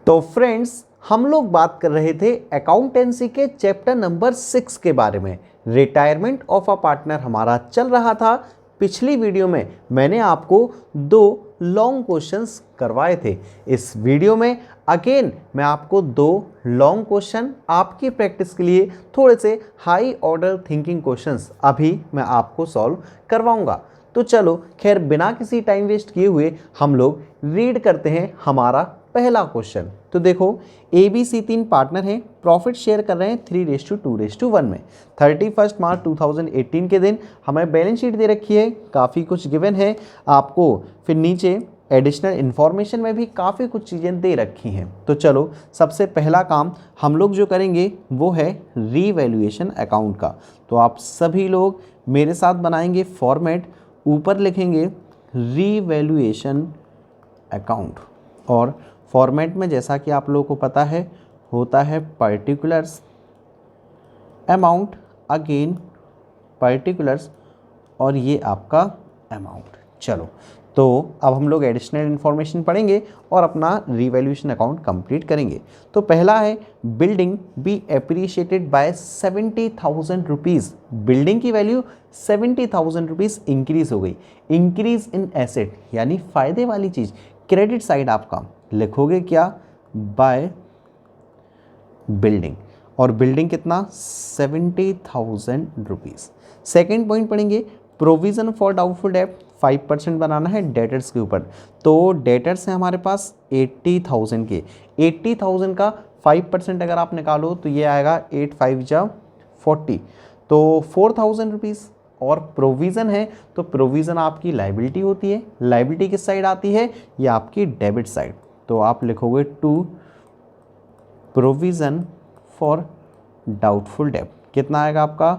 तो फ्रेंड्स, हम लोग बात कर रहे थे अकाउंटेंसी के चैप्टर नंबर 6 के बारे में। रिटायरमेंट ऑफ अ पार्टनर हमारा चल रहा था। पिछली वीडियो में मैंने आपको 2 लॉन्ग क्वेश्चंस करवाए थे। इस वीडियो में अगेन मैं आपको 2 लॉन्ग क्वेश्चन आपकी प्रैक्टिस के लिए थोड़े से हाई ऑर्डर थिंकिंग क्वेश्चंस अभी मैं आपको सॉल्व करवाऊंगा। तो चलो खैर बिना किसी टाइम वेस्ट किए हुए हम लोग रीड करते हैं हमारा पहला क्वेश्चन। तो देखो, ए बी सी 3 पार्टनर हैं, प्रॉफिट शेयर कर रहे हैं 3:2:1 में। 31 मार्च 2018 के दिन हमें बैलेंस शीट दे रखी है, काफ़ी कुछ गिवन है आपको। फिर नीचे एडिशनल इन्फॉर्मेशन में भी काफ़ी कुछ चीज़ें दे रखी हैं। तो चलो सबसे पहला काम हम लोग जो करेंगे वो है रीवैल्यूएशन अकाउंट का। तो आप सभी लोग मेरे साथ बनाएंगे फॉर्मेट, ऊपर लिखेंगे रीवैल्यूएशन अकाउंट, और फॉर्मेट में जैसा कि आप लोगों को पता है होता है पर्टिकुलर्स, अमाउंट, अगेन पर्टिकुलर्स, और ये आपका अमाउंट। चलो तो अब हम लोग एडिशनल इन्फॉर्मेशन पढ़ेंगे और अपना रीवैल्यूएशन अकाउंट कंप्लीट करेंगे। तो पहला है building be appreciated by 70,000 rupees. Building की वैल्यू 70,000 रुपीज़ इंक्रीज हो गई। इंक्रीज इन एसेट यानी फ़ायदे वाली चीज़, क्रेडिट साइड आपका लिखोगे क्या, बाय बिल्डिंग, और बिल्डिंग कितना 70,000 रुपीज़। सेकेंड पॉइंट पढ़ेंगे प्रोविज़न फॉर डाउटफुल डेट, 5% बनाना है डेटर्स के ऊपर। तो डेटर्स है हमारे पास 80,000 के, 80,000 का 5% अगर आप निकालो तो ये आएगा 8 5 जा 40, तो 4,000 रुपीज़। और प्रोविज़न है तो प्रोविज़न आपकी लाइबिलिटी होती है। लाइबिलिटी किस साइड आती है, ये आपकी डेबिट साइड। तो आप लिखोगे to provision for doubtful debt, कितना आएगा आपका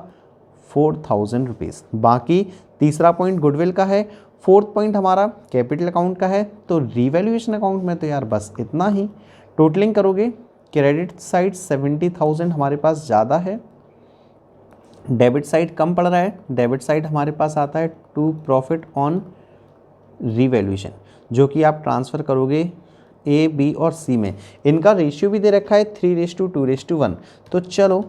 4,000 रुपीज़। बाकी तीसरा पॉइंट गुडविल का है, फोर्थ पॉइंट हमारा कैपिटल अकाउंट का है। तो रीवैल्यूएशन अकाउंट में तो यार बस इतना ही। टोटलिंग करोगे, क्रेडिट साइड 70,000 हमारे पास ज़्यादा है, डेबिट साइड कम पड़ रहा है। डेबिट साइड हमारे पास आता है टू प्रॉफिट ऑन रीवैल्यूएशन, जो कि आप ट्रांसफ़र करोगे ए बी और सी में। इनका रेशियो भी दे रखा है 3:2:1। तो चलो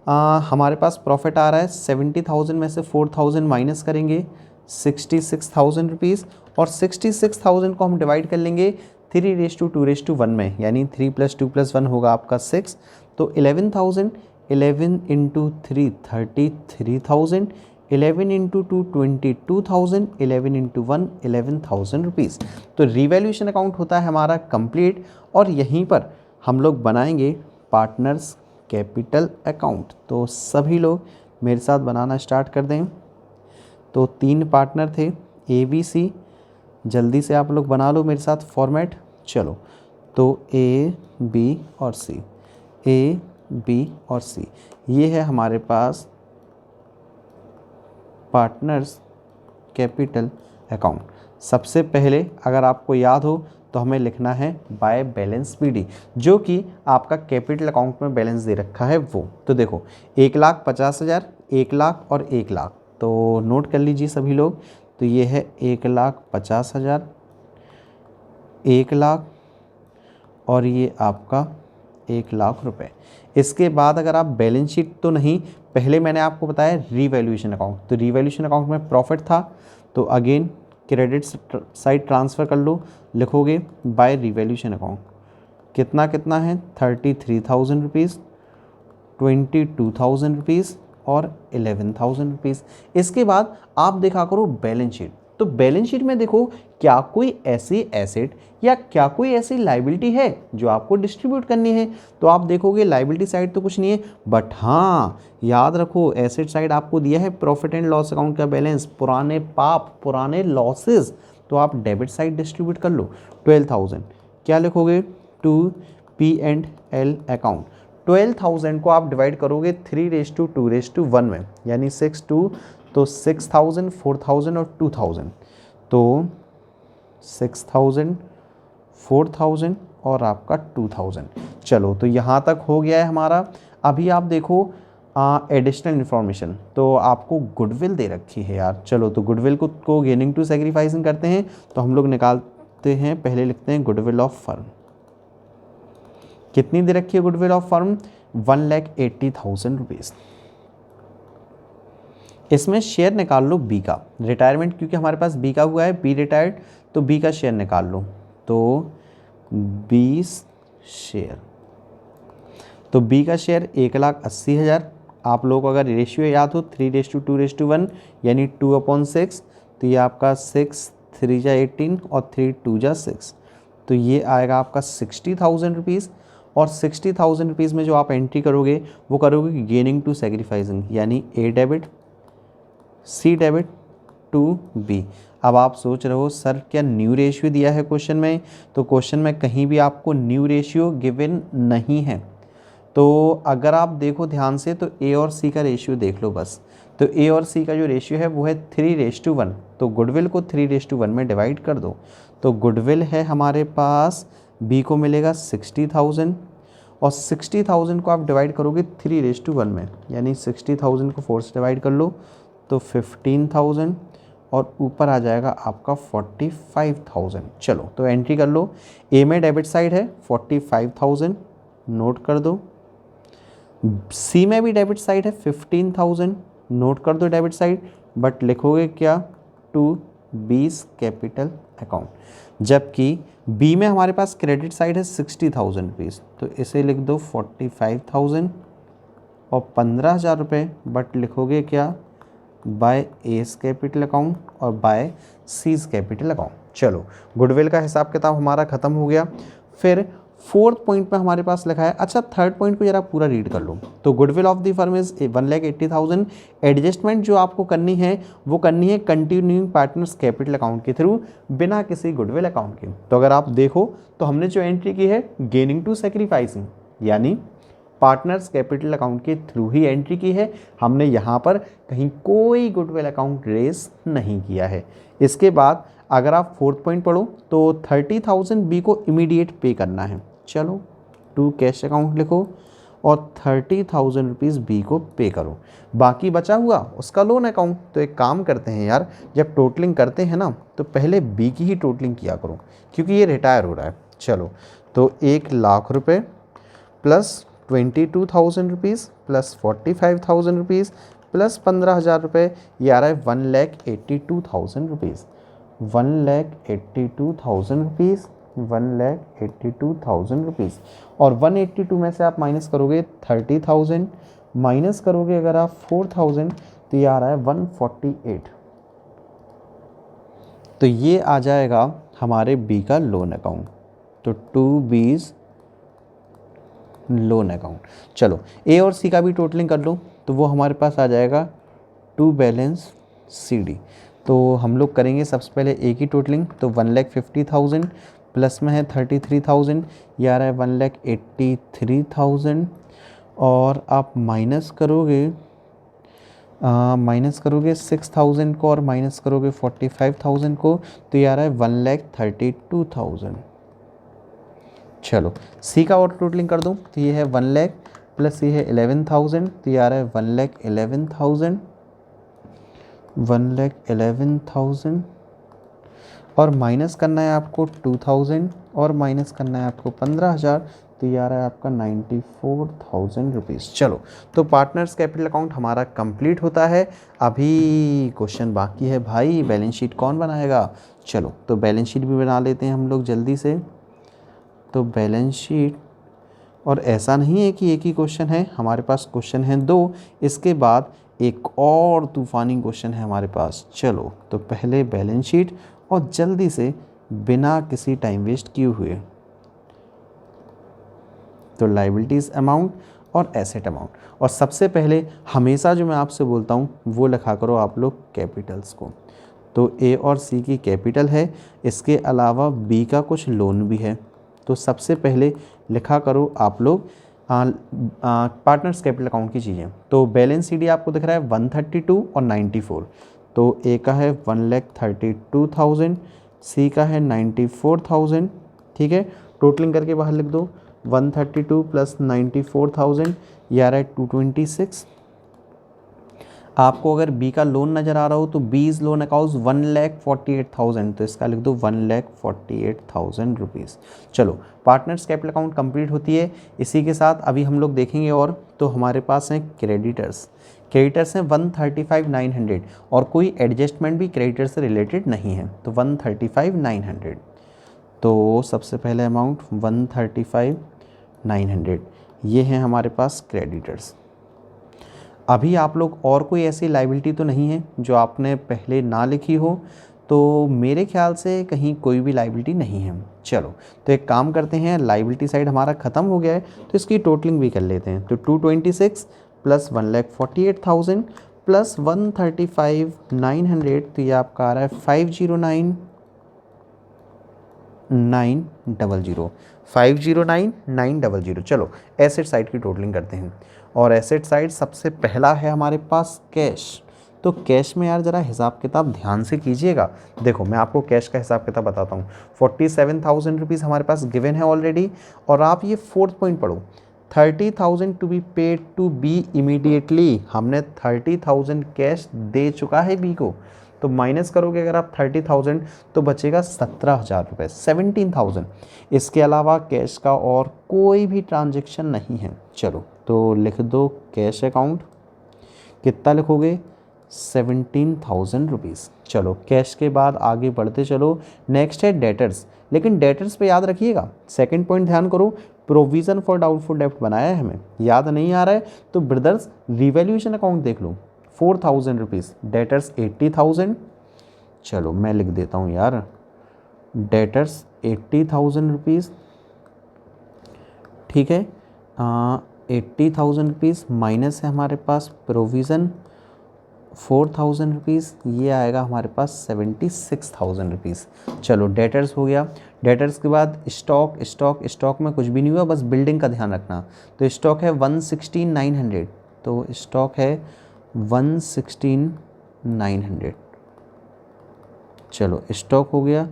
हमारे पास प्रॉफिट आ रहा है 70,000 में से 4,000 माइनस करेंगे 66,000 रुपीज़, और 66,000 को हम डिवाइड कर लेंगे 3:2:1 में, यानी 3 + 2 + 1 होगा आपका 6। तो 11,000, 11 × 3 33,000, 11 × 2 22,000, 11 × 1 11,000 रुपीज़। तो रीवैल्यूएशन अकाउंट होता है हमारा कंप्लीट, और यहीं पर हम लोग बनाएंगे पार्टनर्स कैपिटल अकाउंट। तो सभी लोग मेरे साथ बनाना स्टार्ट कर दें। तो 3 पार्टनर थे ए बी सी, जल्दी से आप लोग बना लो मेरे साथ फॉर्मेट। चलो तो ए बी और सी, ए बी और सी, ये है हमारे पास पार्टनर्स कैपिटल अकाउंट। सबसे पहले अगर आपको याद हो तो हमें लिखना है बाय बैलेंस पीडी, जो कि आपका कैपिटल अकाउंट में बैलेंस दे रखा है वो। तो देखो 1,50,000, 1 लाख और 1 लाख, तो नोट कर लीजिए सभी लोग। तो ये है 1,50,000, 1 लाख, और ये आपका 1 लाख रुपए। इसके बाद अगर आप बैलेंस शीट तो नहीं, पहले मैंने आपको बताया रीवैल्यूएशन अकाउंट। तो रीवैल्यूएशन अकाउंट में प्रॉफिट था, तो अगेन क्रेडिट साइड ट्रांसफ़र कर लो, लिखोगे बाय रीवैल्यूएशन अकाउंट। कितना कितना है 33,000 रुपीज़, 22,000 रुपीज़ और 11,000 रुपीज़। इसके बाद आप देखा करो बैलेंस शीट। तो बैलेंस शीट में देखो क्या कोई ऐसी एसेट या क्या कोई ऐसी लाइबिलिटी है जो आपको डिस्ट्रीब्यूट करनी है। तो आप देखोगे लाइबिलिटी साइड तो कुछ नहीं है, बट हाँ याद रखो एसेट साइड आपको दिया है प्रॉफिट एंड लॉस अकाउंट का बैलेंस, पुराने पाप, पुराने लॉसेस। तो आप डेबिट साइड डिस्ट्रीब्यूट कर लो। 12,000 क्या लिखोगे, टू P&L अकाउंट। 12,000 को आप डिवाइड करोगे 3:2:1 में, यानी 6 2, तो 6,000, 4,000 और 2,000, तो 6,000, 4,000 और आपका 2,000। चलो तो यहाँ तक हो गया है हमारा। अभी आप देखो एडिशनल इन्फॉर्मेशन, तो आपको गुडविल दे रखी है यार। चलो तो गुडविल को गेनिंग टू सेक्रीफाइसिंग करते हैं। तो हम लोग निकालते हैं, पहले लिखते हैं गुडविल ऑफ फर्म। कितनी दे रखी है गुडविल ऑफ फर्म? 1,80,000 रुपीज़। इसमें शेयर निकाल लो बी का, रिटायरमेंट क्योंकि हमारे पास बी का हुआ है, बी रिटायर्ड, तो बी का शेयर निकाल लो। तो 20 शेयर, तो बी का शेयर 1,80,000। आप लोग को अगर रेशियो याद हो 3:2:1 यानी 2/6, तो ये आपका 6 3 जा 18 और 3 2 जा 6, तो ये आएगा आपका 60,000 रुपीज़। और 60,000 रुपीज़ में जो आप एंट्री करोगे वो करोगे गेनिंग टू सेक्रीफाइसिंग, यानी A debit C debit to B. अब आप सोच रहे हो सर क्या न्यू रेशियो दिया है क्वेश्चन में? तो क्वेश्चन में कहीं भी आपको न्यू रेशियो गिवन नहीं है। तो अगर आप देखो ध्यान से तो ए और सी का रेशियो देख लो बस। तो ए और सी का जो रेशियो है वो है 3:1, तो गुडविल को 3:1 में डिवाइड कर दो। तो गुडविल है हमारे पास, बी को मिलेगा 60,000 और 60,000 को आप डिवाइड करोगे 3:1 में, यानी 60,000 को 4 से डिवाइड कर लो तो 15,000 और ऊपर आ जाएगा आपका 45,000। चलो तो एंट्री कर लो। ए में डेबिट साइड है 45,000, नोट कर दो। सी में भी डेबिट साइड है 15,000, नोट कर दो डेबिट साइड, बट लिखोगे क्या? टू बीस कैपिटल अकाउंट। जबकि बी में हमारे पास क्रेडिट साइड है 60,000 रुपीज़, तो इसे लिख दो 45,000 और 15,000 रुपये, बट लिखोगे क्या? बाय एस कैपिटल अकाउंट और बाय सीज कैपिटल अकाउंट। चलो गुडविल का हिसाब किताब हमारा ख़त्म हो गया। फिर फोर्थ पॉइंट पे हमारे पास लिखा है, अच्छा थर्ड पॉइंट को जरा पूरा रीड कर लो। तो goodwill of the firm is 1,80,000। Adjustment जो आपको करनी है वो करनी है कंटिन्यूइंग पार्टनर्स कैपिटल अकाउंट के थ्रू, बिना किसी गुडविल अकाउंट के। तो अगर आप देखो तो हमने जो एंट्री की है गेनिंग टू सेक्रीफाइसिंग, यानी पार्टनर्स कैपिटल अकाउंट के थ्रू ही एंट्री की है। हमने यहाँ पर कहीं कोई गुडविल अकाउंट रेस नहीं किया है। इसके बाद अगर आप फोर्थ पॉइंट पढ़ो तो 30,000 बी को इमीडिएट पे करना है। चलो टू कैश अकाउंट लिखो और 30,000 रुपीज़ बी को पे करो। बाकी बचा हुआ उसका लोन अकाउंट। तो एक काम करते हैं यार, जब टोटलिंग करते हैं ना तो पहले बी की ही टोटलिंग किया करो, क्योंकि ये रिटायर हो रहा है। चलो तो 1,00,000 रुपये plus 22,000 rupees plus 45,000 rupees plus 15,000 रुपये, ये आ रहा है 1,82,000 रुपीज़। 1,82,000 rupees, 1,82,000 rupees. और 182 में से आप माइनस करोगे 30,000, माइनस करोगे अगर आप 4,000 तो ये आ रहा है 148। तो ये आ जाएगा हमारे बी का लोन अकाउंट। तो 2B's लोन अकाउंट। चलो ए और सी का भी टोटलिंग कर लो तो वो हमारे पास आ जाएगा टू बैलेंस CD। तो हम लोग करेंगे सबसे पहले ए की टोटलिंग। तो 1,50,000 प्लस में है 33,000, ये आ रहा है 1,83,000 और आप माइनस करोगे 6,000 को और माइनस करोगे 45,000 को, तो ये आ रहा है 1,32,000। चलो सी का और टोटलिंग कर दूँ तो ये है 1 लाख प्लस ये है 11,000, तो ये आ रहा है 1,11,000, 1,11,000 और माइनस करना है आपको 2,000 और माइनस करना है आपको 15,000, तो ये आ रहा है आपका 94,000 रुपीज़। चलो तो पार्टनर्स कैपिटल अकाउंट हमारा कंप्लीट होता है। अभी क्वेश्चन बाकी है भाई, बैलेंस शीट कौन बनाएगा? चलो तो बैलेंस शीट भी बना लेते हैं हम लोग जल्दी से। तो बैलेंस शीट, और ऐसा नहीं है कि एक ही क्वेश्चन है, हमारे पास क्वेश्चन हैं 2, इसके बाद एक और तूफानी क्वेश्चन है हमारे पास। चलो तो पहले बैलेंस शीट और जल्दी से बिना किसी टाइम वेस्ट किए हुए, तो लायबिलिटीज़ अमाउंट और एसेट अमाउंट। और सबसे पहले हमेशा जो मैं आपसे बोलता हूँ वो लिखा करो आप लोग कैपिटल्स को। तो ए और सी की कैपिटल है, इसके अलावा बी का कुछ लोन भी है। तो सबसे पहले लिखा करो आप लोग पार्टनर्स कैपिटल अकाउंट की चीज़ें। तो बैलेंस CD आपको दिख रहा है 132 और 94। तो ए का है 1,32,000, सी का है 94,000। ठीक है, टोटलिंग करके बाहर लिख दो 132 प्लस 94,000, ये आ रहा है 226। आपको अगर बी का लोन नज़र आ रहा हो तो बी इज़ लोन अकाउंट 1,48,000, तो इसका लिख दो 1,48,000 रुपीज़। चलो पार्टनर्स कैपिटल अकाउंट कंप्लीट होती है। इसी के साथ अभी हम लोग देखेंगे और तो हमारे पास हैं क्रेडिटर्स। क्रेडिटर्स हैं 135,900 और कोई एडजस्टमेंट भी क्रेडिटर से रिलेटेड नहीं है, तो 135,900। तो सबसे पहले अमाउंट 135,900 ये हैं हमारे पास क्रेडिटर्स। अभी आप लोग और कोई ऐसी लाइबिलिटी तो नहीं है जो आपने पहले ना लिखी हो, तो मेरे ख्याल से कहीं कोई भी लाइबिलिटी नहीं है। चलो तो एक काम करते हैं, लाइबिलिटी साइड हमारा ख़त्म हो गया है तो इसकी टोटलिंग भी कर लेते हैं। तो 226 प्लस 1,48,000 प्लस 135,900, तो ये आपका आ रहा है 509,900, 509,900। चलो एसेट साइड की टोटलिंग करते हैं और एसेट साइड सबसे पहला है हमारे पास कैश। तो कैश में यार ज़रा हिसाब किताब ध्यान से कीजिएगा। देखो मैं आपको कैश का हिसाब किताब बताता हूँ। 47,000 रुपीज़ हमारे पास गिवन है ऑलरेडी, और आप ये 4th पॉइंट पढ़ो, 30,000 to be paid to be immediately. हमने 30,000 कैश दे चुका है बी को, तो माइनस करोगे अगर आप 30,000 तो बचेगा 17,000 रुपये, 17,000। इसके अलावा कैश का और कोई भी ट्रांजेक्शन नहीं है। चलो तो लिख दो कैश अकाउंट, कितना लिखोगे 17,000 रुपीज़। चलो कैश के बाद आगे बढ़ते चलो, नेक्स्ट है डेटर्स। लेकिन डेटर्स पे याद रखिएगा, सेकंड पॉइंट ध्यान करो, प्रोविज़न फॉर डाउटफुल डेब्ट बनाया है हमें, याद नहीं आ रहा है तो ब्रदर्स रिवैल्यूएशन अकाउंट देख लो, 4,000 रुपीज़, डेटर्स 80,000। चलो मैं लिख देता हूँ यार, डेटर्स 80,000 रुपीज़, ठीक है। 80,000 रुपीज़ माइनस है हमारे पास प्रोविज़न 4,000 रुपीज़, ये आएगा हमारे पास 76,000 रुपीज़। चलो डेटर्स हो गया। डेटर्स के बाद स्टॉक, स्टॉक में कुछ भी नहीं हुआ, बस बिल्डिंग का ध्यान रखना। तो स्टॉक है 116,900, तो स्टॉक है 116,900। चलो स्टॉक हो गया,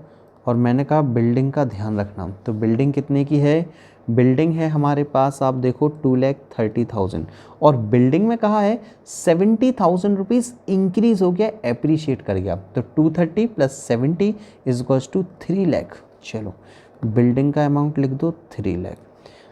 और मैंने कहा बिल्डिंग का ध्यान रखना, तो बिल्डिंग कितने की है, बिल्डिंग है हमारे पास आप देखो 2,30,000, और बिल्डिंग में कहा है 70,000 रुपीज़ इंक्रीज़ हो गया, एप्रीशिएट कर गया, तो 230 plus 70 is equals to 3 lakh. चलो बिल्डिंग का अमाउंट लिख दो 3 लाख।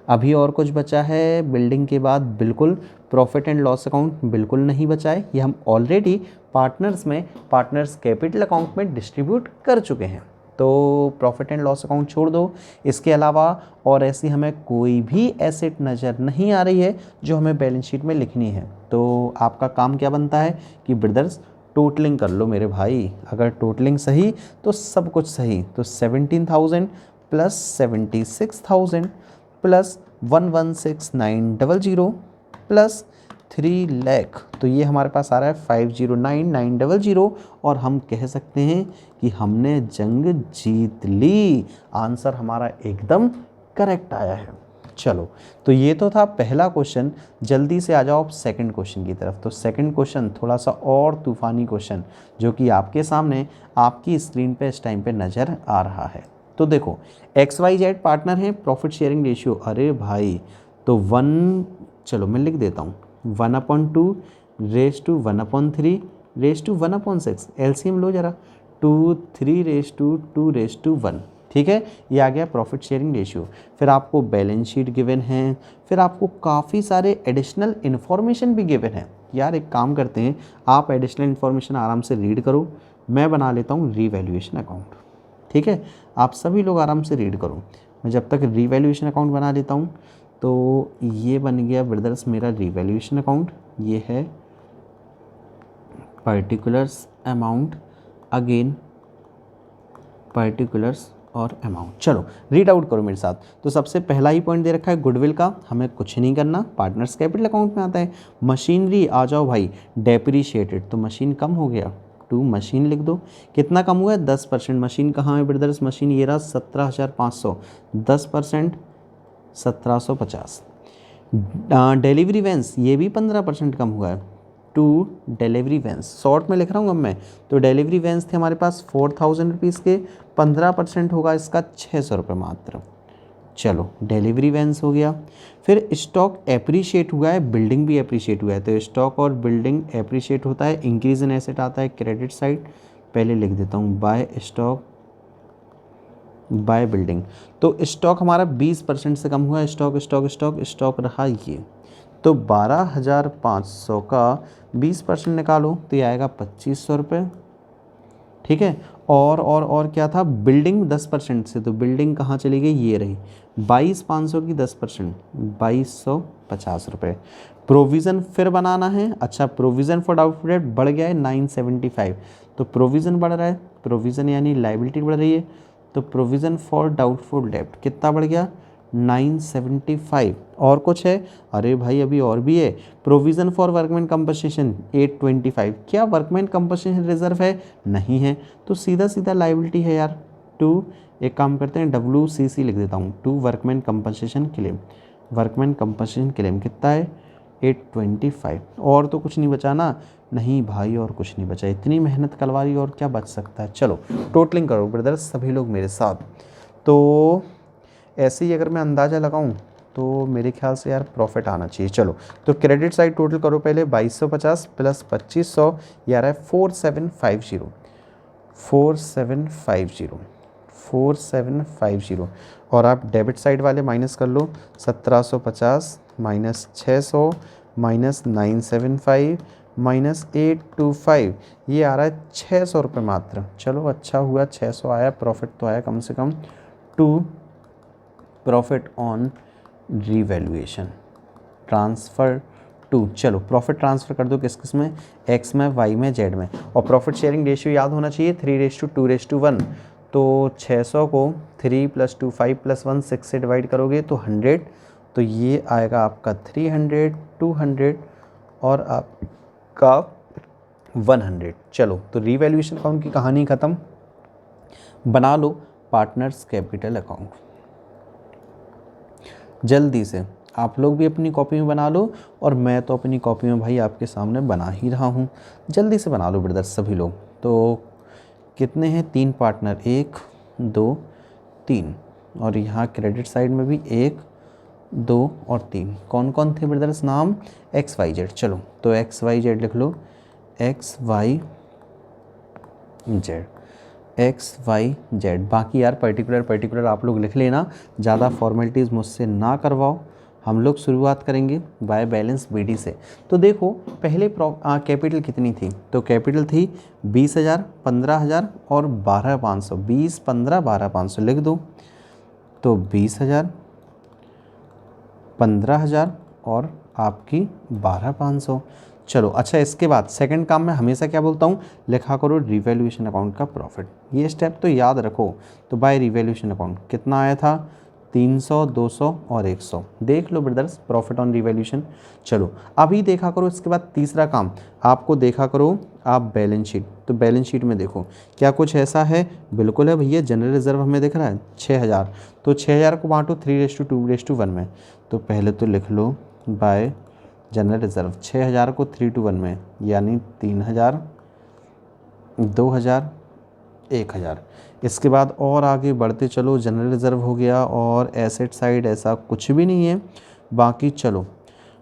अभी और कुछ बचा है बिल्डिंग के बाद, बिल्कुल प्रॉफिट एंड लॉस अकाउंट बिल्कुल नहीं बचा है, ये हम ऑलरेडी पार्टनर्स में, पार्टनर्स कैपिटल अकाउंट में डिस्ट्रीब्यूट कर चुके हैं, तो प्रॉफिट एंड लॉस अकाउंट छोड़ दो। इसके अलावा और ऐसी हमें कोई भी एसेट नज़र नहीं आ रही है जो हमें बैलेंस शीट में लिखनी है। तो आपका काम क्या बनता है कि ब्रदर्स टोटलिंग कर लो मेरे भाई, अगर टोटलिंग सही तो सब कुछ सही। तो 17,000 प्लस 76,000 प्लस 116,900 प्लस 3 लाख, तो ये हमारे पास आ रहा है 509,900, और हम कह सकते हैं कि हमने जंग जीत ली। आंसर हमारा एकदम करेक्ट आया है। चलो तो ये तो था पहला क्वेश्चन, जल्दी से आ जाओ सेकंड क्वेश्चन की तरफ। तो सेकंड क्वेश्चन थोड़ा सा और तूफ़ानी क्वेश्चन, जो कि आपके सामने आपकी स्क्रीन पे इस टाइम पे नज़र आ रहा है। तो देखो XYZ पार्टनर हैं, प्रॉफिट शेयरिंग रेशियो, अरे भाई तो 1, चलो मैं लिख देता हूँ 1/2 रेस टू 1/3 रेस टू 1/6, LCM लो जरा, 2 3 रेस टू 2 रेस टू 1, ठीक है। ये आ गया प्रॉफिट शेयरिंग रेशियो। फिर आपको बैलेंस शीट गिवन है, फिर आपको काफ़ी सारे एडिशनल इन्फॉर्मेशन भी गिवन है। यार एक काम करते हैं, आप एडिशनल इन्फॉर्मेशन आराम से रीड करो, मैं बना लेता हूँ रीवैल्यूएशन अकाउंट, ठीक है। आप सभी लोग आराम से रीड करो, मैं जब तक रीवैल्यूएशन अकाउंट बना लेता हूँ। तो ये बन गया ब्रदर्स मेरा रीवैल्यूएशन अकाउंट, ये है पर्टिकुलर्स अमाउंट, अगेन पर्टिकुलर्स और अमाउंट। चलो रीड आउट करो मेरे साथ। तो सबसे पहला ही पॉइंट दे रखा है गुडविल का, हमें कुछ नहीं करना, पार्टनर्स कैपिटल अकाउंट में आता है। मशीनरी आ जाओ भाई, डेप्रीशिएटेड, तो मशीन कम हो गया, 2 मशीन लिख दो। कितना कम हुआ है 10%। मशीन कहाँ है ब्रदर्स, मशीन ये रहा 17,500, 10% 1750। डिलीवरी वैन्स ये भी 15% कम हुआ है, 2 डिलीवरी वैन्स, शॉर्ट में लिख रहा हूँ अब मैं। तो डिलीवरी वैन्स थे हमारे पास 4,000 रुपीज़ के, 15% होगा इसका 600 रुपये मात्र। चलो डिलीवरी वैंस हो गया। फिर स्टॉक एप्रिशिएट हुआ है, बिल्डिंग भी एप्रिशिएट हुआ है, तो स्टॉक और बिल्डिंग एप्रिशिएट होता है, इंक्रीज इन एसेट आता है क्रेडिट साइड। पहले लिख देता हूँ बाय स्टॉक बाय बिल्डिंग। तो स्टॉक हमारा 20% से कम हुआ, स्टॉक स्टॉक स्टॉक स्टॉक रहा ये, तो 12,500 का 20% निकालो तो ये आएगा 2,500 रुपये। ठीक है, और क्या था, बिल्डिंग 10% से, तो बिल्डिंग कहाँ चली गई, ये रही 22,500 की 10%, 2,250 रुपये। प्रोविज़न फिर बनाना है। अच्छा, प्रोविज़न फॉर डाउटफुल डेट बढ़ गया है 975, तो प्रोविज़न बढ़ रहा है, प्रोविज़न यानी लाइबिलिटी बढ़ रही है, तो प्रोविज़न फॉर डाउटफुल डेट कितना बढ़ गया 975। और कुछ है, अरे भाई अभी और भी है, प्रोविज़न फॉर वर्कमैन कंपनसेशन 825, क्या वर्कमैन कंपनसेशन रिजर्व है, नहीं है, तो सीधा सीधा लाइबिलिटी है यार। टू, एक काम करते हैं WCC लिख देता हूँ, to workman compensation claim, workman compensation claim कितना है 825। और तो कुछ नहीं बचा ना, नहीं भाई और कुछ नहीं बचा, इतनी मेहनत करवाई और क्या बच सकता है। चलो टोटलिंग करो ब्रदर्स सभी लोग मेरे साथ। तो ऐसे ही अगर मैं अंदाज़ा लगाऊं तो मेरे ख्याल से यार प्रॉफिट आना चाहिए। चलो तो क्रेडिट साइड टोटल करो पहले, 2250 प्लस 2500 ये आ रहा है 4750, 4750। और आप डेबिट साइड वाले माइनस कर लो, 1750 माइनस 600 माइनस 975 माइनस 825, ये आ रहा है 600 रुपये मात्र। चलो अच्छा हुआ 600 आया, प्रॉफिट तो आया कम से कम। To profit on revaluation transfer to, चलो प्रॉफिट ट्रांसफ़र कर दो किस किस में, एक्स में, वाई में, जेड में। और प्रॉफिट शेयरिंग रेशियो याद होना चाहिए 3:2:1, तो 600 को 3 + 2 5 + 1 6 से डिवाइड करोगे तो 100, तो ये आएगा आपका 300, 200 और आपका 100। चलो तो रीवैल्यूएशन अकाउंट की कहानी ख़त्म। बना लो पार्टनर्स कैपिटल अकाउंट, जल्दी से आप लोग भी अपनी कॉपी में बना लो, और मैं तो अपनी कॉपी में भाई आपके सामने बना ही रहा हूँ, जल्दी से बना लो ब्रदर्स सभी लोग। तो कितने हैं, 3 पार्टनर, 1 2 3, और यहाँ क्रेडिट साइड में भी 1 2 और 3। कौन कौन थे ब्रदर्स नाम, XYZ। चलो तो XYZ लिख लो, XYZ। बाकी यार पर्टिकुलर आप लोग लिख लेना, ज़्यादा फॉर्मेलिटीज़ मुझसे ना करवाओ। हम लोग शुरुआत करेंगे बाय बैलेंस BD से। तो देखो पहले कैपिटल कितनी थी, तो कैपिटल थी 20,000, 15,000 और 12,500, 20 15 12,500 लिख दो, तो 20,000, 15,000 और आपकी 12,500। चलो अच्छा, इसके बाद सेकंड काम में हमेशा क्या बोलता हूँ, लिखा करो रिवैल्यूएशन अकाउंट का प्रॉफिट, ये स्टेप तो याद रखो। तो बाय रिवैल्यूएशन अकाउंट कितना आया था, 300, 200 और 100। देख लो ब्रदर्स प्रॉफिट ऑन रिवैल्यूएशन। चलो अभी देखा करो, इसके बाद तीसरा काम आपको देखा करो आप बैलेंस शीट। तो बैलेंस शीट में देखो क्या कुछ ऐसा है, बिल्कुल है भैया, जनरल रिजर्व हमें दिख रहा है 6,000, तो 6,000 को बांटो 3:2:1 में। तो पहले तो लिख लो बाय जनरल रिजर्व 6,000 को 3:1 में, यानी 3,000, 2,000, 1,000। इसके बाद और आगे बढ़ते चलो, जनरल रिजर्व हो गया, और एसेट साइड ऐसा कुछ भी नहीं है बाकी। चलो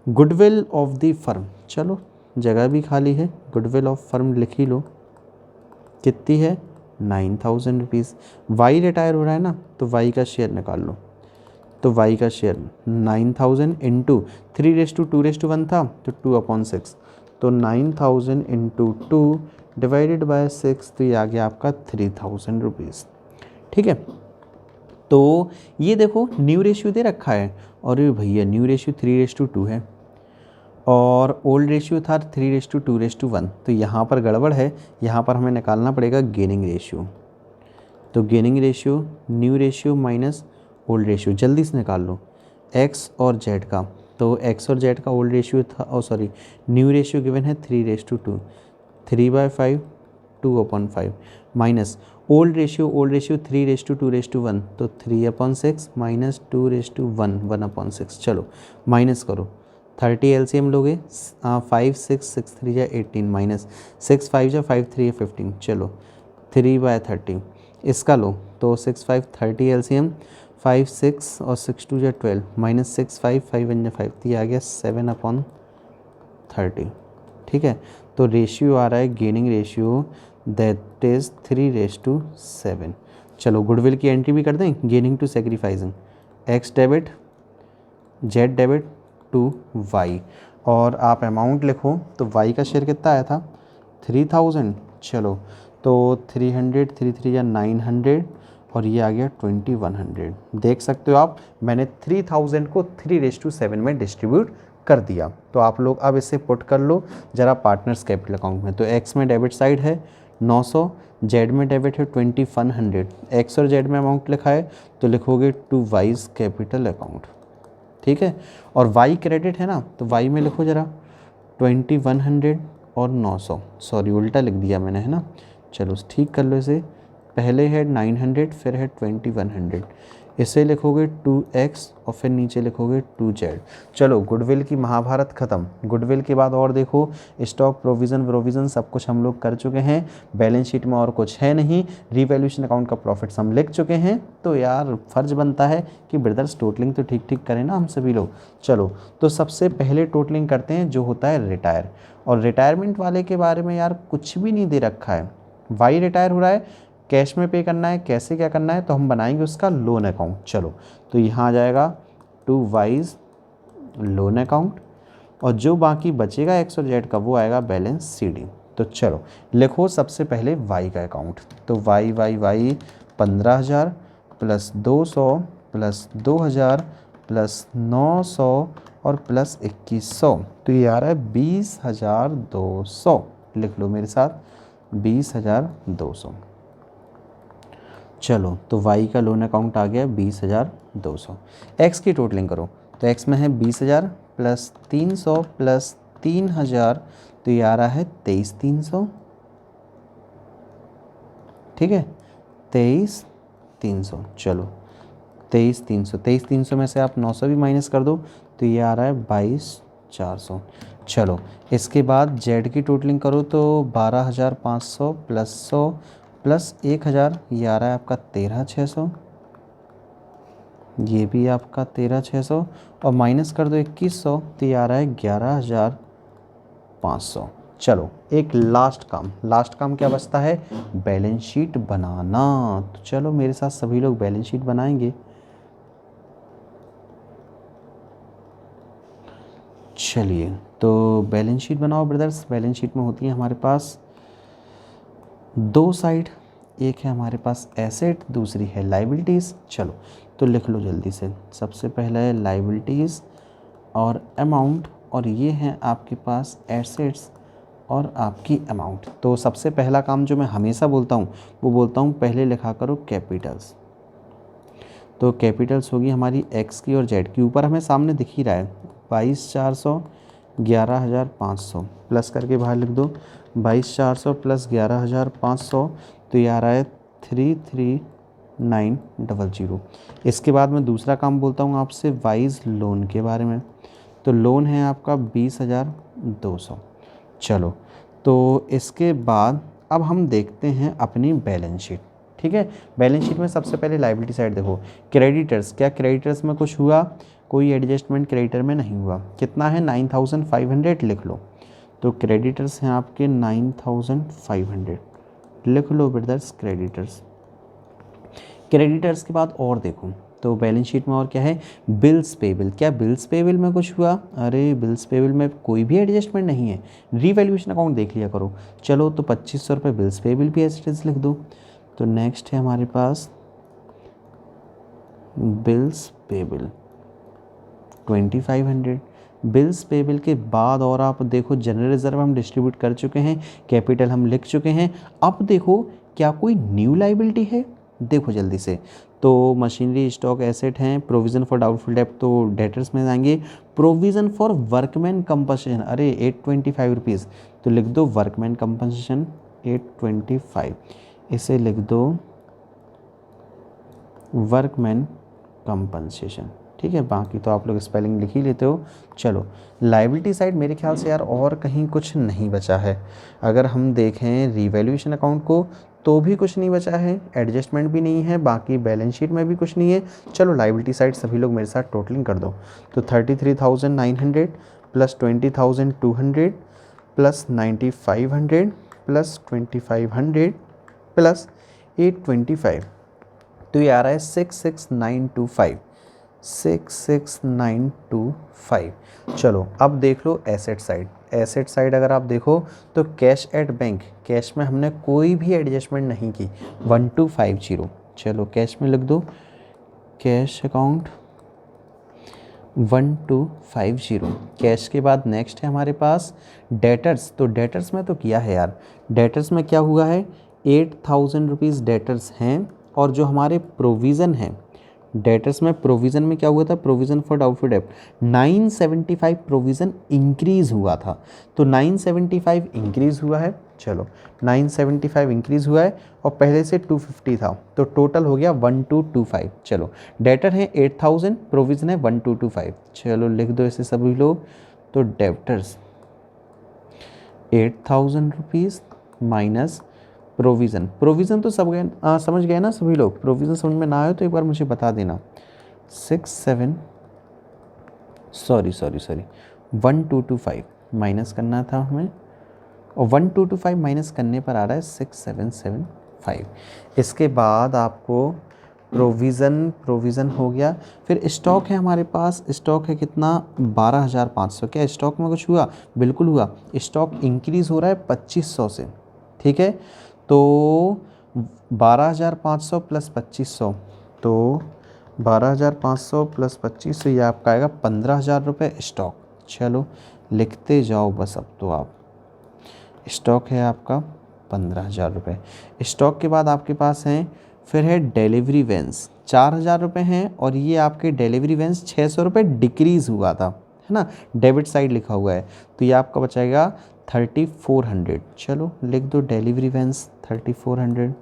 गुडविल ऑफ द फर्म, चलो जगह भी खाली है, गुडविल ऑफ फर्म लिख ही लो, कितनी है 9,000 रुपीज़। वाई रिटायर हो रहा है ना, तो वाई का शेयर निकाल लो, तो वाई का शेयर 9,000 इंटू 3:2:1 था, तो 2/6, तो 9,000 इंटू 2 डिवाइडेड बाय 6, तो ये आ गया आपका 3,000 रुपीज़। ठीक है, तो ये देखो न्यू रेशियो दे रखा है, और ये भैया न्यू रेशियो 3:2 है, और ओल्ड रेशियो था 3:2:1, तो यहाँ पर गड़बड़ है, यहाँ पर हमें निकालना पड़ेगा गेनिंग रेशियो। तो gaining ratio new ratio minus old ratio, जल्दी से निकाल लो एक्स और जेड का। तो एक्स और जेड का ओल्ड रेशियो था, न्यू रेशियो गिवन है 3:2, 3/5, 2/5 माइनस ओल्ड रेशियो 3:2:1, तो 3/6 माइनस 2:1, 1/6। चलो माइनस करो, 30 LCM लोगे, 5 6 6 3 या 18 माइनस 6 5 या 5 3 या 15। चलो 3/30 इसका लो, तो 6 5 30 LCM, 5 6 और 6 2 या 12 -6 5 5 1 5, तो ये आ गया 7/30। ठीक है, तो रेशियो आ रहा है गेनिंग रेशियो दैट इज़ 3:7। चलो गुडविल की एंट्री भी कर दें, gaining to sacrificing, X debit Z debit to Y, और आप अमाउंट लिखो तो वाई का शेयर कितना आया था 3000। चलो तो 300 3 3 या 900 और ये आ गया 2100। देख सकते हो आप, मैंने 3000 को 3:7 में डिस्ट्रीब्यूट कर दिया। तो आप लोग अब इसे पुट कर लो ज़रा पार्टनर्स कैपिटल अकाउंट में। तो एक्स में डेबिट साइड है 900, जेड में डेबिट है 2100। एक्स और जेड में अमाउंट लिखा है तो लिखोगे टू वाइज कैपिटल अकाउंट। ठीक है, और वाई क्रेडिट है ना, तो वाई में लिखो ज़रा 2100 और 900, सॉरी उल्टा लिख दिया मैंने, है ना। चलो ठीक कर लो इसे, पहले है 900 फिर है 2100, इसे लिखोगे 2x और फिर नीचे लिखोगे 2z। चलो गुडविल की महाभारत ख़त्म। गुडविल के बाद और देखो, स्टॉक प्रोविज़न सब कुछ हम लोग कर चुके हैं, बैलेंस शीट में और कुछ है नहीं, रीवैल्यूएशन अकाउंट का प्रॉफिट्स हम लिख चुके हैं। तो यार फ़र्ज बनता है कि ब्रदर्स टोटलिंग तो ठीक ठीक करें ना हम सभी लोग। चलो तो सबसे पहले टोटलिंग करते हैं जो होता है रिटायर, और रिटायरमेंट वाले के बारे में यार कुछ भी नहीं दे रखा है। वाई रिटायर हो रहा है, कैश में पे करना है, कैसे क्या करना है, तो हम बनाएंगे उसका लोन अकाउंट। चलो तो यहाँ आ जाएगा टू वाइज लोन अकाउंट, और जो बाकी बचेगा एक्स और जेड का वो आएगा बैलेंस सीडी। तो चलो लिखो सबसे पहले वाई का अकाउंट। तो Y Y Y 15,000 plus 200 plus 2,000 plus 900 और प्लस 2100, तो ये आ रहा है 20,200। लिख लो मेरे साथ 20,200। चलो तो वाई का लोन अकाउंट आ गया 20,200। एक्स की टोटलिंग करो, तो एक्स में है 20,000 प्लस 300 प्लस 3,000, तो ये आ रहा है 23,300। ठीक है 23,300। चलो 23,300 में से आप 900 भी माइनस कर दो तो ये आ रहा है 22,400। चलो इसके बाद जेड की टोटलिंग करो, तो 12,500 प्लस 100 प्लस 1,000, ये आ रहा है आपका 13,600। ये भी आपका 13,600 और माइनस कर दो 2,100, तो ये आ रहा है 11,500। चलो एक लास्ट काम क्या बचता है, बैलेंस शीट बनाना। तो चलो मेरे साथ सभी लोग बैलेंस शीट बनाएंगे। चलिए तो बैलेंस शीट बनाओ ब्रदर्स। बैलेंस शीट में होती है हमारे पास दो साइड, एक है हमारे पास एसेट, दूसरी है लाइबिलिटीज़। चलो तो लिख लो जल्दी से। सबसे पहला है लाइबिलिटीज़ और अमाउंट, और ये हैं आपके पास एसेट्स और आपकी अमाउंट। तो सबसे पहला काम जो मैं हमेशा बोलता हूँ वो बोलता हूँ पहले लिखा करो कैपिटल्स। तो कैपिटल्स होगी हमारी एक्स की और जेड की, ऊपर हमें सामने दिख ही रहा है 22,400 11,500, प्लस करके बाहर लिख दो 22,400 प्लस 11,500, तो ये आ रहा है 33,900। इसके बाद मैं दूसरा काम बोलता हूँ आपसे वाइज लोन के बारे में। तो लोन है आपका 20,200। चलो तो इसके बाद अब हम देखते हैं अपनी बैलेंस शीट। ठीक है, बैलेंस शीट में सबसे पहले लाइबिलिटी साइड देखो, क्रेडिटर्स। क्या क्रेडिटर्स में कुछ हुआ, कोई एडजस्टमेंट क्रेडिटर में नहीं हुआ। कितना है 9,500 लिख लो। तो क्रेडिटर्स हैं आपके 9,500, लिख लो ब्रदर्स क्रेडिटर्स। क्रेडिटर्स के बाद और देखो तो बैलेंस शीट में और क्या है, बिल्स पेबल। क्या बिल्स पेबल में कुछ हुआ, अरे बिल्स पेबल में कोई भी एडजस्टमेंट नहीं है, रीवैल्यूएशन अकाउंट देख लिया करो। चलो तो 2,500 रुपये बिल्स पेबल भी एज लिख दो। तो नेक्स्ट है हमारे पास बिल्स पेबल 2,500। बिल्स पेबल के बाद और आप देखो जनरल रिजर्व हम डिस्ट्रीब्यूट कर चुके हैं, कैपिटल हम लिख चुके हैं। अब देखो क्या कोई न्यू लाइबिलिटी है, देखो जल्दी से। तो मशीनरी स्टॉक एसेट हैं, प्रोविज़न फॉर डाउटफुल डेब्ट तो डेटर्स में जाएंगे। प्रोविज़न फॉर वर्कमैन कंपनसेशन, अरे 825 रुपीज़, तो लिख दो वर्कमैन कंपनसेशन 825, इसे लिख दो वर्कमैन कंपनसेशन। ठीक है, बाकी तो आप लोग स्पेलिंग लिख ही लेते हो। चलो लाइबिलिटी साइड मेरे ख्याल से यार और कहीं कुछ नहीं बचा है। अगर हम देखें रीवैल्यूएशन अकाउंट को तो भी कुछ नहीं बचा है, एडजस्टमेंट भी नहीं है, बाकी बैलेंस शीट में भी कुछ नहीं है। चलो लाइबिलिटी साइड सभी लोग मेरे साथ टोटलिंग कर दो। तो 33,900 प्लस 20,200 प्लस 9,500 प्लस 2,500 प्लस 825, तो ये आ रहा है 66,925, 66,925। चलो अब देख लो एसेट साइड। एसेट साइड अगर आप देखो तो कैश एट बैंक, कैश में हमने कोई भी एडजस्टमेंट नहीं की, 1250। चलो कैश में लिख दो, कैश अकाउंट 1250। कैश के बाद नेक्स्ट है हमारे पास डेटर्स। तो डेटर्स में तो किया है यार, डेटर्स में क्या हुआ है, 8,000 रुपीज़ डेटर्स हैं। और जो हमारे प्रोविज़न हैं, डेटर्स में प्रोविज़न में क्या हुआ था, प्रोविज़न फॉर डाउटफुल डेब्ट 975 प्रोविज़न इंक्रीज़ हुआ था। तो 975 इंक्रीज़ हुआ है। चलो 975 इंक्रीज़ हुआ है और पहले से 250 था, तो टोटल हो गया 1225। चलो डेटर है 8,000, प्रोविज़न है 1225। चलो लिख दो इसे सभी लोग। तो debtors 8,000 rupees minus provision. Provision तो सब गए, समझ गए ना सभी लोग। प्रोविज़न समझ में ना आए तो एक बार मुझे बता देना। 1225 माइनस करना था हमें, और 1225 माइनस करने पर आ रहा है 6775। इसके बाद आपको प्रोविज़न हो गया। फिर स्टॉक है हमारे पास, स्टॉक है कितना, 12,500। क्या स्टॉक में कुछ हुआ, बिल्कुल हुआ। स्टॉक इंक्रीज़ हो रहा है 2500 से, ठीक है। तो 12,500 प्लस 2500, तो 12,500 प्लस 2500 ये आपका आएगा 15,000 रुपये स्टॉक। चलो लिखते जाओ बस अब तो आप। स्टॉक है आपका 15,000 रुपये। स्टॉक के बाद आपके पास हैं, फिर है डिलीवरी वैन्स 4,000 रुपये हैं, और ये आपके डिलीवरी वैन्स 600 रुपये डिक्रीज़ हुआ था, है ना, डेबिट साइड लिखा हुआ है। तो ये आपका बचाएगा 3,400। चलो लिख दो डिलीवरी वैन्स 3,400।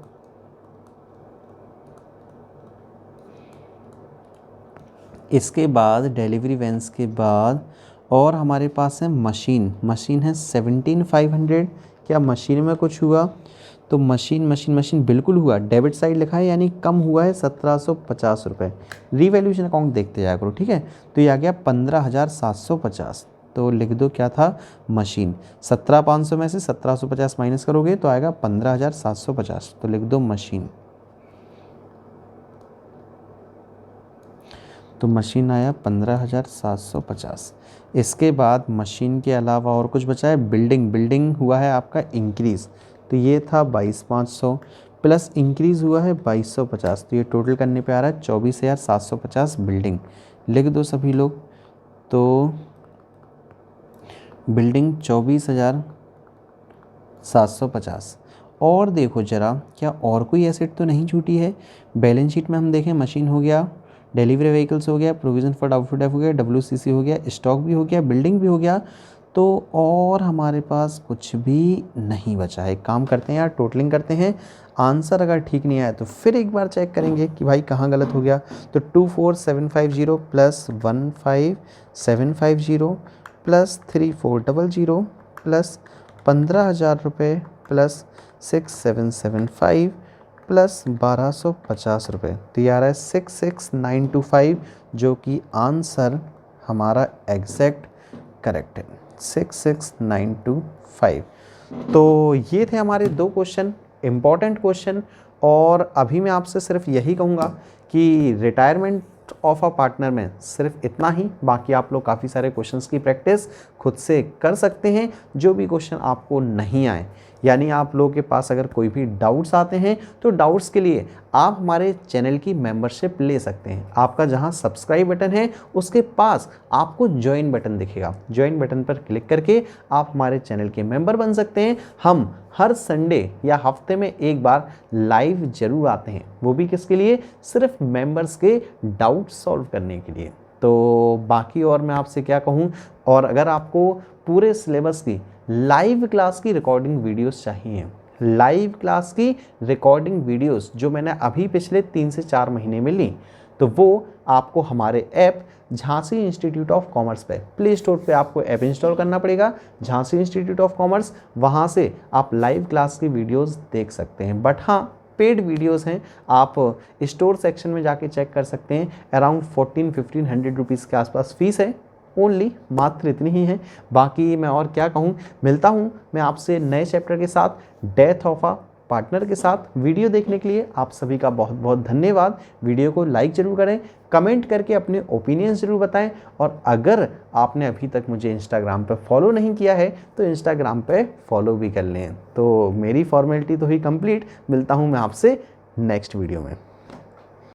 इसके बाद डिलीवरी वैन्स के बाद और हमारे पास है मशीन है 17,500। क्या मशीन में कुछ हुआ, तो मशीन बिल्कुल हुआ, डेबिट साइड लिखा है यानी कम हुआ है 1,750 रुपये। रीवैल्यूएशन अकाउंट देखते जाया करो, ठीक है। तो ये आ गया 15,750। तो लिख दो क्या था, मशीन। 17,500 में से 1,750 माइनस करोगे तो आएगा 15,750, तो लिख दो मशीन। तो मशीन आया 15,750। इसके बाद मशीन के अलावा और कुछ बचा है, बिल्डिंग हुआ है आपका इंक्रीज़। तो ये था 22,500 प्लस इंक्रीज़ हुआ है 2,250, तो ये टोटल करने पे आ रहा है 24,750 बिल्डिंग। लिख दो सभी लोग। तो बिल्डिंग 24,750। और देखो ज़रा क्या और कोई एसेट तो नहीं छूटी है। बैलेंस शीट में हम देखें, मशीन हो गया, डिलीवरी व्हीकल्स हो गया, प्रोविज़न फॉर डाउटफुल डेब्ट हो गया, WCC हो गया, स्टॉक भी हो गया, बिल्डिंग भी हो गया। तो और हमारे पास कुछ भी नहीं बचा है। काम करते हैं यार, टोटलिंग करते हैं। आंसर अगर ठीक नहीं आया तो फिर एक बार चेक करेंगे कि भाई कहाँ गलत हो गया। तो 24,750 प्लस 15,750 प्लस 3,400 प्लस 15,000 रुपये प्लस 6,775 प्लस 1,250 रुपये, तो ये आ रहा है 66,925, जो कि आंसर हमारा एग्जैक्ट करेक्ट है, 66,925। तो ये थे हमारे दो क्वेश्चन, इम्पॉर्टेंट क्वेश्चन। और अभी मैं आपसे सिर्फ यही कहूँगा कि रिटायरमेंट ऑफ अ पार्टनर में सिर्फ इतना ही, बाकी आप लोग काफ़ी सारे क्वेश्चंस की प्रैक्टिस खुद से कर सकते हैं। जो भी क्वेश्चन आपको नहीं आए, यानी आप लोगों के पास अगर कोई भी डाउट्स आते हैं तो डाउट्स के लिए आप हमारे चैनल की मेंबरशिप ले सकते हैं। आपका जहां सब्सक्राइब बटन है उसके पास आपको ज्वाइन बटन दिखेगा, ज्वाइन बटन पर क्लिक करके आप हमारे चैनल के मेंबर बन सकते हैं। हम हर संडे या हफ्ते में एक बार लाइव जरूर आते हैं, वो भी किसके लिए, सिर्फ मेंबर्स के डाउट सॉल्व करने के लिए। तो बाकी और मैं आपसे क्या कहूँ, और अगर आपको पूरे सिलेबस की लाइव क्लास की रिकॉर्डिंग वीडियोस चाहिए, लाइव क्लास की रिकॉर्डिंग वीडियोस जो मैंने अभी पिछले 3 से 4 महीने में ली, तो वो आपको हमारे app Jhansi institute of commerce पे प्ले स्टोर पे आपको ऐप इंस्टॉल करना पड़ेगा, झांसी इंस्टीट्यूट ऑफ कॉमर्स। वहाँ से आप लाइव क्लास की वीडियोस देख सकते हैं, बट हाँ पेड वीडियोस हैं, आप स्टोर सेक्शन में जाके चेक कर सकते हैं। अराउंड 1400-1500 रुपीज़ के आसपास फीस है, ओनली मात्र इतनी ही है। बाकी मैं और क्या कहूँ, मिलता हूँ मैं आपसे नए चैप्टर के साथ, डेथ ऑफ अ पार्टनर के साथ। वीडियो देखने के लिए आप सभी का बहुत बहुत धन्यवाद। वीडियो को लाइक ज़रूर करें, कमेंट करके अपने ओपिनियंस ज़रूर बताएं, और अगर आपने अभी तक मुझे इंस्टाग्राम पे फॉलो नहीं किया है तो इंस्टाग्राम पे फॉलो भी कर लें। तो मेरी फॉर्मेलिटी तो हुई कंप्लीट। मिलता हूँ मैं आपसे नेक्स्ट वीडियो में।